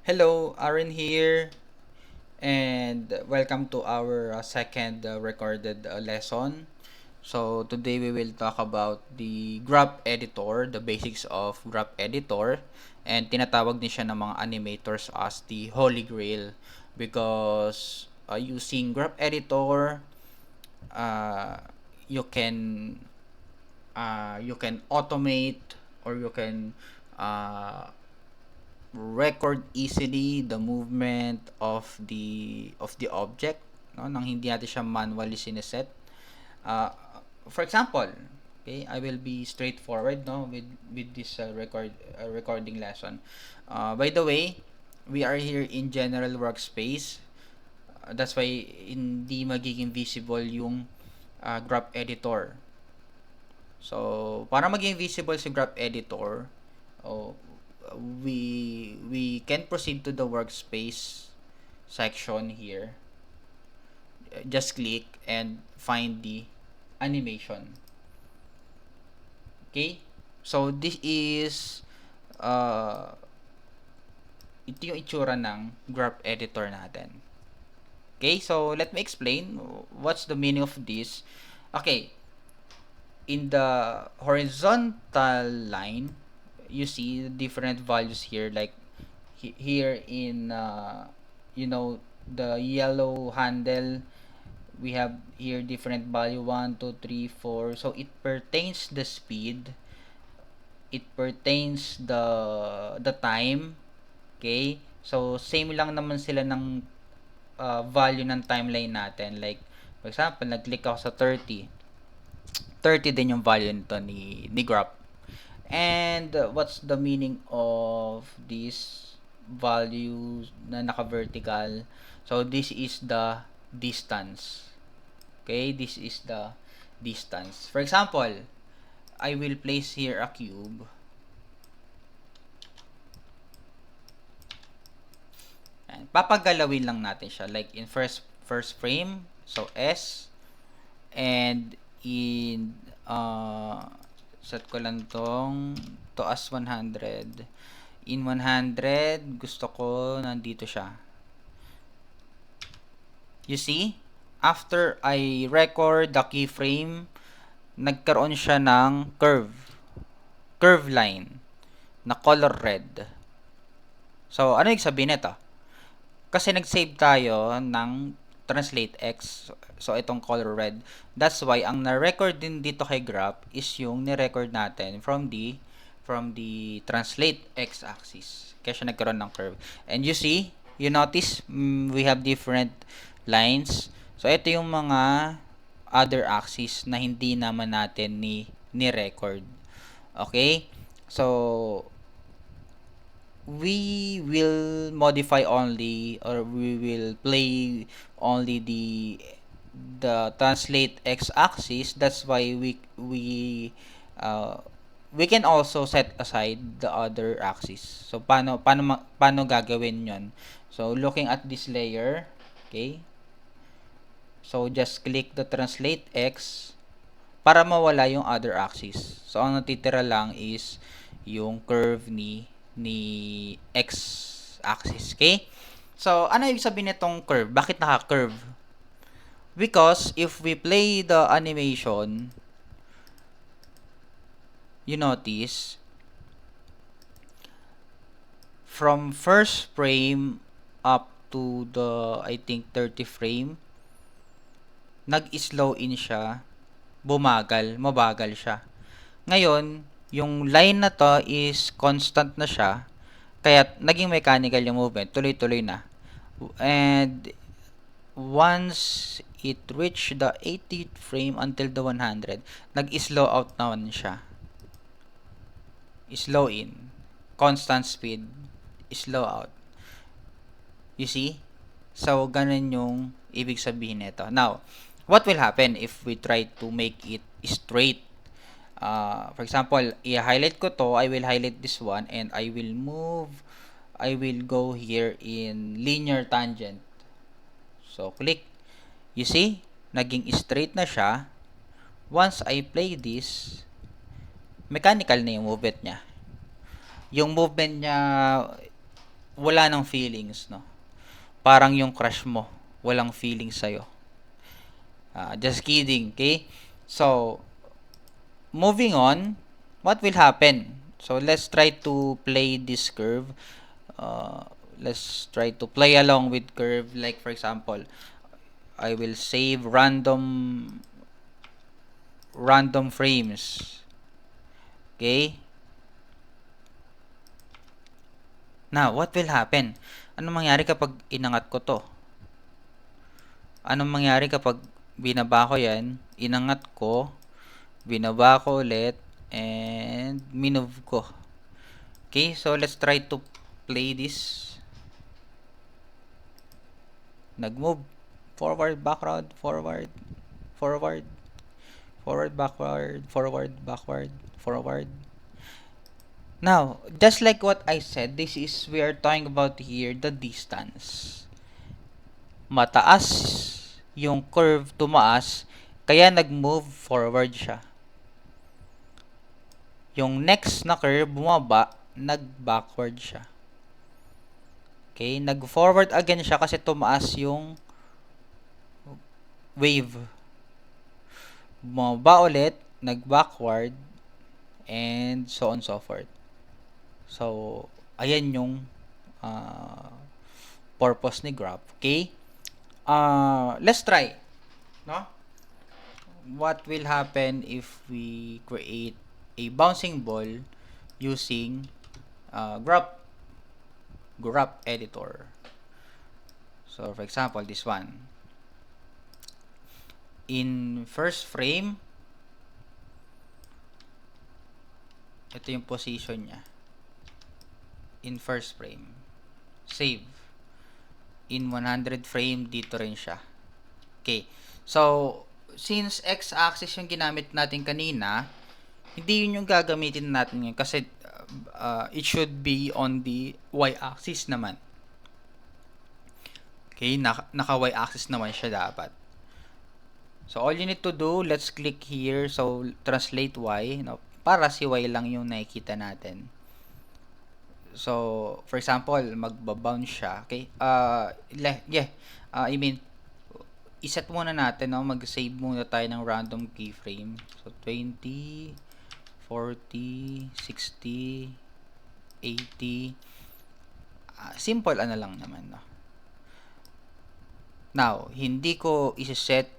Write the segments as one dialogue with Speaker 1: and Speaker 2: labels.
Speaker 1: Hello, Aaron here, and welcome to our second recorded lesson. So today we will talk about the graph editor, the basics of graph editor, and tinatawag din siya ng mga animators as the Holy Grail because using graph editor, uh, you can you can automate or you can uh, record easily the movement of the object, no, nang hindi natin siya manually sineset. For example, okay, I will be straightforward, no, with this recording lesson. By the way, we are here in general workspace. That's why hindi magiging visible yung graph editor. So, para maging visible si graph editor, oh, we can proceed to the workspace section here. Just click and find the animation. Okay? So, this is ito yung itsura ng graph editor natin. Okay? So, let me explain what's the meaning of this. Okay. In the horizontal line, you see different values here, like here in the yellow handle, we have here different value 1 2 3 4. So it pertains the speed, it pertains the time. Okay, so same lang naman sila ng value ng timeline natin. Like for example, nag-click ako sa 30 din yung value nito ni graph. And what's the meaning of this value na naka-vertical? So this is the distance. Okay, this is the distance. For example, I will place here a cube. And papagalawin lang natin siya like in first frame. So S, and in set ko lang tong to as 100. In 100, gusto ko nandito siya. You see? After I record the keyframe, nagkaroon siya ng curve line na color red. So, ano yung sabihin nito? Kasi nag-save tayo ng translate X. So, itong color red. That's why, ang na-record din dito kay graph is yung ni-record natin from the translate X axis. Kaya siya nagkaroon ng curve. And you see, you notice, we have different lines. So, ito yung mga other axis na hindi naman natin ni-record. Okay? So, we will modify only, or we will play only the translate x-axis. That's why we can also set aside the other axis. So paano gagawin yon? So looking at this layer, okay, so just click the translate x para mawala yung other axis. So ang natitira lang is yung curve ni x axis. Okay? So, ano ibig sabihin nitong curve? Bakit naka-curve? Because if we play the animation, you notice from first frame up to the I think 30 frame, nag-slow in siya, mabagal siya. Ngayon, yung line na to is constant na siya, kaya naging mechanical yung movement, tuloy-tuloy na. And once it reach the 80th frame until the 100, nag-slow out naman siya. Slow in, constant speed, slow out. You see? So, ganun yung ibig sabihin nito. Now, what will happen if we try to make it straight? For example, i-highlight ko to, I will highlight this one, and I will go here in linear tangent. So, click. You see? Naging straight na siya. Once I play this, mechanical na yung movement niya. Yung movement niya wala ng feelings, no? Parang yung crush mo, walang feelings sa'yo. Just kidding, okay? So, moving on, what will happen? So, let's try to play this curve. Uh, let's try to play along with curve. Like, for example, I will save random frames. Okay? Now, what will happen? Anong mangyari kapag inangat ko to? Anong mangyari kapag binaba ko yan, inangat ko, binaba ko ulit, and minove ko. Okay, so let's try to play this. Nag-move. Forward, backward, forward, forward, forward, backward, forward, backward, forward. Now, just like what I said, this is, we are talking about here, the distance. Mataas yung curve, tumaas, kaya nag-move forward siya. Yung next na curve, bumaba, nag-backward siya. Okay, nag-forward again siya kasi tumaas yung wave. Bumaba ulit, nag-backward, and so on so forth. So, ayan yung purpose ni graph. Okay? Let's try. No? What will happen if we create a bouncing ball using graph editor? So, for example, this one. In first frame, ito yung position niya. In first frame. Save. In 100 frame, dito rin siya. Okay. So, since x-axis yung ginamit natin kanina, hindi yun yung gagamitin natin ngayon kasi it should be on the y-axis naman. Okay, naka y-axis naman siya dapat. So, all you need to do, let's click here. So, translate y. No, para si y lang yung nakikita natin. So, for example, magbabounce siya. Okay? Iset muna natin, no? Mag-save muna tayo ng random keyframe. So, 20, 40, 60, 80. Simple ano lang naman, no? Now, hindi ko isa-set,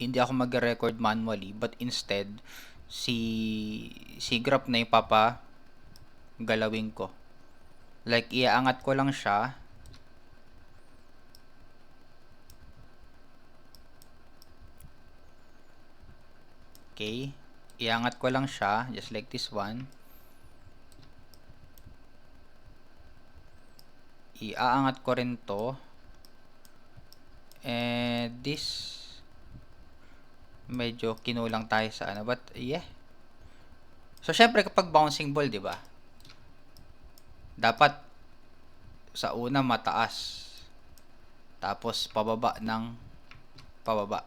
Speaker 1: hindi ako mag-record manually, but instead, si graph na yung galawin ko. Like, iaangat ko lang siya. Okay. Iangat ko lang siya, just like this one. Iaangat ko rin to. And this, medyo kinulang tayo sa ano, but yeah. So, syempre kapag bouncing ball, di ba? Dapat sa una mataas. Tapos pababa ng pababa.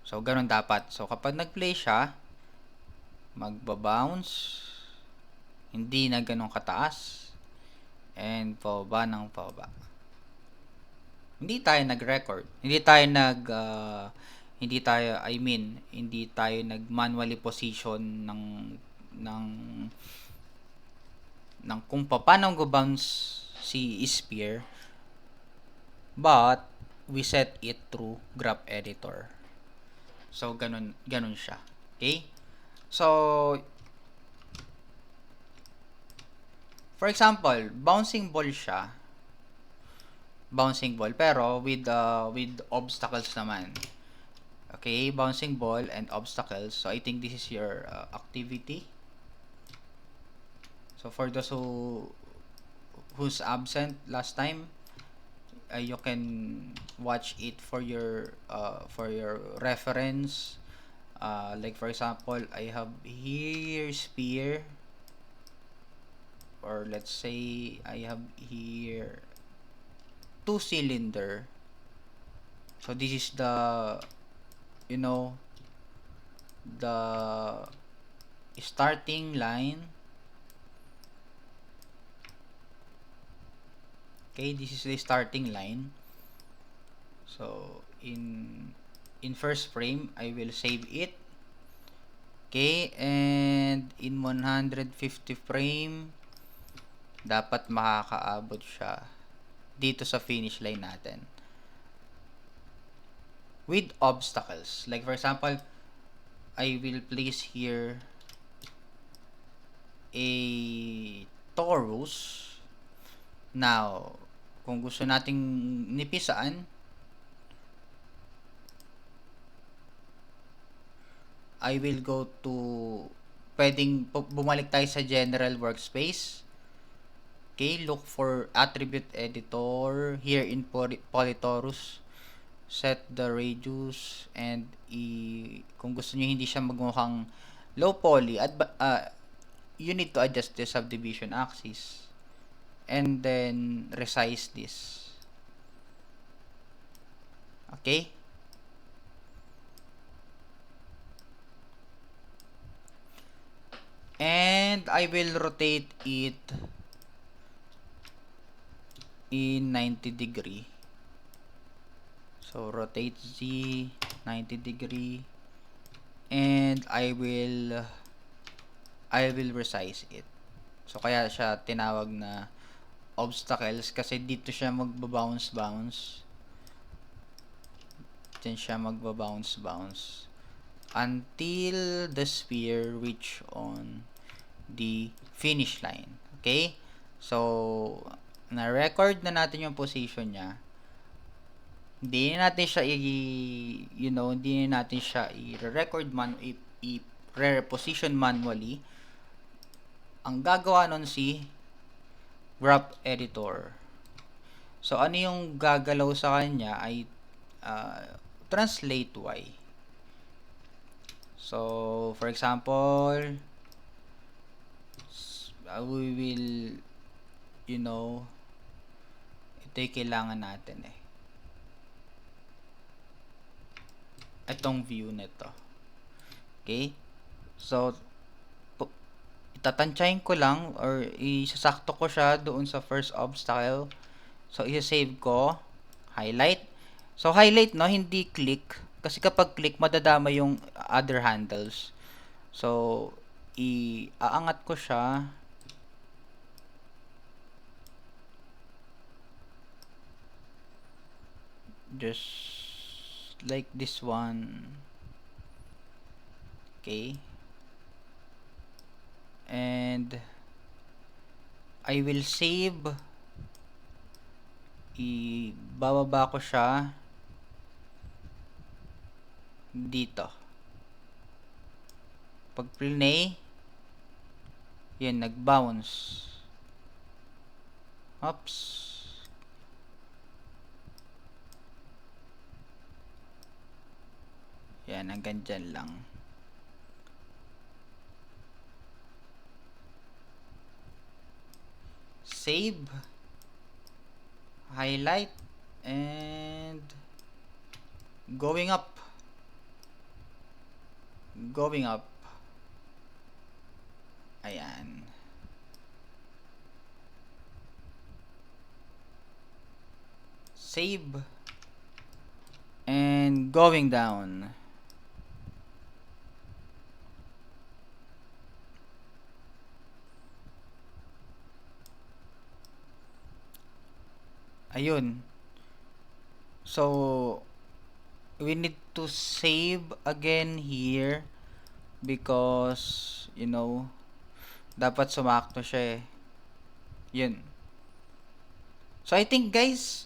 Speaker 1: So, ganun dapat. So, kapag nag-play siya, magbabounce, hindi na ganun kataas, and pababa ng pababa. Hindi tayo nag-record. Hindi tayo nag-manually position ng kung paano go-bounce si spear, but we set it through graph editor. So, ganun siya. Okay? So, for example, bouncing ball siya. Bouncing ball, pero with obstacles naman. Okay, bouncing ball and obstacles. So, I think this is your activity. So, for those who's absent last time, you can watch it for your reference. Like for example, I have here spear, or let's say I have here 2-cylinder. So this is the the starting line, Okay, this is the starting line. So in first frame, I will save it. Okay, and in 150 frame, dapat makakaabot siya dito sa finish line natin. With obstacles. Like for example, I will place here a torus. Now, kung gusto nating nipisaan, I will go to, pwedeng bumalik tayo sa general workspace. Okay, look for attribute editor here in Polytorus. Set the radius and kung gusto niyo hindi siya magmukhang low poly, you need to adjust the subdivision axis and then resize this. Okay? And I will rotate it in 90 degree. So rotate Z 90 degree and I will resize it. So kaya siya tinawag na obstacles kasi dito siya magba-bounce. Diyan siya magba-bounce until the sphere reach on the finish line. Okay? So na-record na natin yung position niya. Hindi natin siya hindi natin siya i-record i-reposition manually. Ang gagawa nun si graph editor. So ano yung gagalaw sa kanya ay translate y. So for example, we will ito yung kailangan natin itong view nito. Okay? So itatantyahin ko lang or isasakto ko siya doon sa first obstacle. So isa-save ko, highlight. So highlight hindi click kasi kapag click madadama yung other handles. So iaangat ko siya just like this one. Okay, and I will save, ibababa ko siya dito. Pag play, yan, nag-bounce. Oops. Yan, hanggang dyan lang. Save, highlight, and going up. Ayan. Save, and going down. Ayun. So we need to save again here because dapat sumakto siya yun. So I think guys,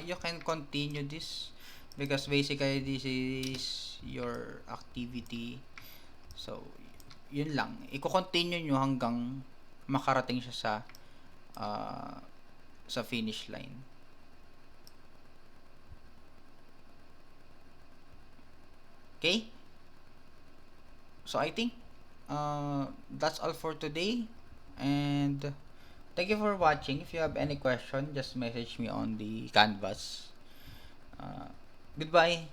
Speaker 1: you can continue this because basically this is your activity. So yun lang, i-continue nyo hanggang makarating siya sa finish line. Okay? So I think that's all for today, and thank you for watching. If you have any question, just message me on the canvas. Goodbye.